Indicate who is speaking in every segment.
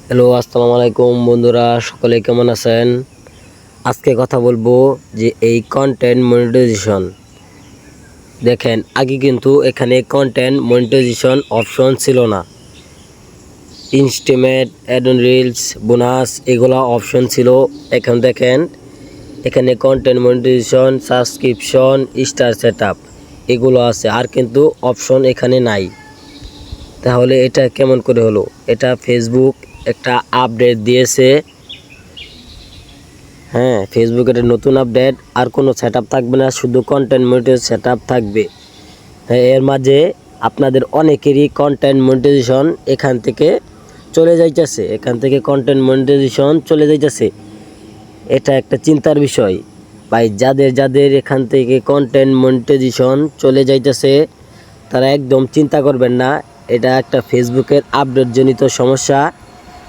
Speaker 1: Hello, আসসালামু আলাইকুম বন্ধুরা, সকলে কেমন আছেন? আজকে কথা বলবো যে এই কন্টেন্ট মনিটাইজেশন। দেখেন, আগে কিন্তু এখানে কন্টেন্ট মনিটাইজেশন অপশন ছিল না। ইনস্টিমেট, অ্যাড অন রিলস, বোনাস এগুলো অপশন ছিল। এখন দেখেন, এখানে content monetization, subscription, star setup এগুলো আছে, আর কিন্তু অপশন এখানে নাই। তাহলে এটা কেমন করে হলো? এটা ফেসবুক একটা আপডেট দিয়েছে। হ্যাঁ, ফেসবুকের নতুন আপডেট, আর কোনো সেটআপ থাকবে না, শুধু কন্টেন্ট মনিটাইজেশন সেটআপ থাকবে। হ্যাঁ, এর মাঝে আপনাদের অনেকেরই কন্টেন্ট মনিটাইজেশন এখান থেকে চলে যাইতেছে, কন্টেন্ট মনিটাইজেশন চলে যাইতেছে। এটা একটা চিন্তার বিষয় ভাই। যাদের যাদের এখান থেকে কন্টেন্ট মনিটাইজেশন চলে যাইতেছে, তারা একদম চিন্তা করবেন না। এটা একটা ফেসবুকের আপডেট জনিত সমস্যা।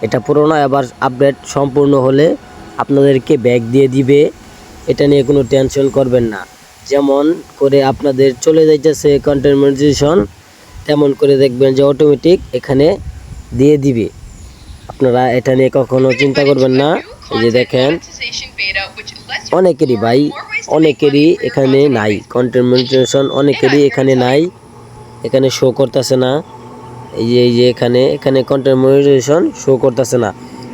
Speaker 1: এটা পুরোনো, আবার আপডেট সম্পূর্ণ হলে আপনাদেরকে ব্যাক দিয়ে দিবে। এটা নিয়ে কোনো টেনশন করবেন না। যেমন করে আপনাদের চলে যাইতেছে কন্টেন্ট মনিটাইজেশন, তেমন করে দেখবেন যে অটোমেটিক এখানে দিয়ে দিবে। আপনারা এটা নিয়ে কখনো চিন্তা করবেন না। এই যে দেখেন, অনেকেরই ভাই, অনেকেরই এখানে নাই কন্টেন্ট মনিটাইজেশন, অনেকেরই এখানে নাই, এখানে শো করতেছে না। এই যে এখানে এখানে কন্টেন্ট মনিটাইজেশন শো করতেছে না।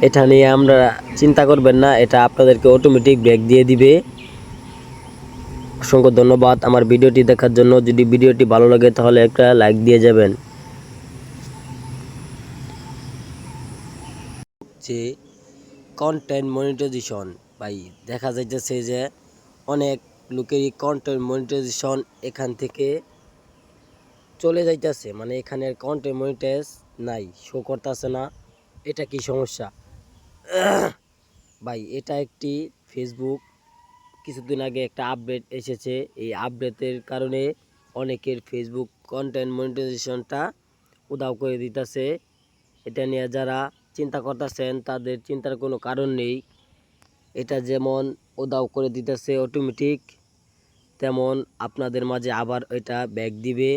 Speaker 1: এটা নিয়ে আমরা চিন্তা করবেন না, এটা আপনাদেরকে অটোমেটিক ব্যাক দিয়ে দিবে। অসংখ্য ধন্যবাদ আমার ভিডিওটি দেখার জন্য। যদি ভিডিওটি ভালো লাগে তাহলে একটা লাইক দিয়ে যাবেন। যে কন্টেন্ট মনিটাইজেশন ভাই, দেখা যাইতেছে যে অনেক লোকেরই কন্টেন্ট মনিটাইজেশন এখান থেকে চলে যাইতেছে, মানে এখানে কন্টেন্ট মনিটাইজ নাই, শো করতেছে না। এটা কি সমস্যা ভাই? এটা একটি ফেসবুক কিছুদিন আগে একটা আপডেট এসেছে। এই আপডেটের কারণে অনেকের ফেসবুক কন্টেন্ট মনিটাইজেশনটা উধাও করে দিতেছে। এটা নিয়ে যারা চিন্তা করতেছেন, তাদের চিন্তার কোনো কারণ নেই। এটা যেমন উধাও করে দিতেছে অটোমেটিক, তেমন আপনাদের মাঝে আবার এটা ব্যাক দিবে।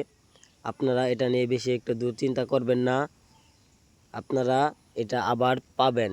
Speaker 1: আপনারা এটা নিয়ে বেশি একটা দুশ্চিন্তা করবেন না, আপনারা এটা আবার পাবেন।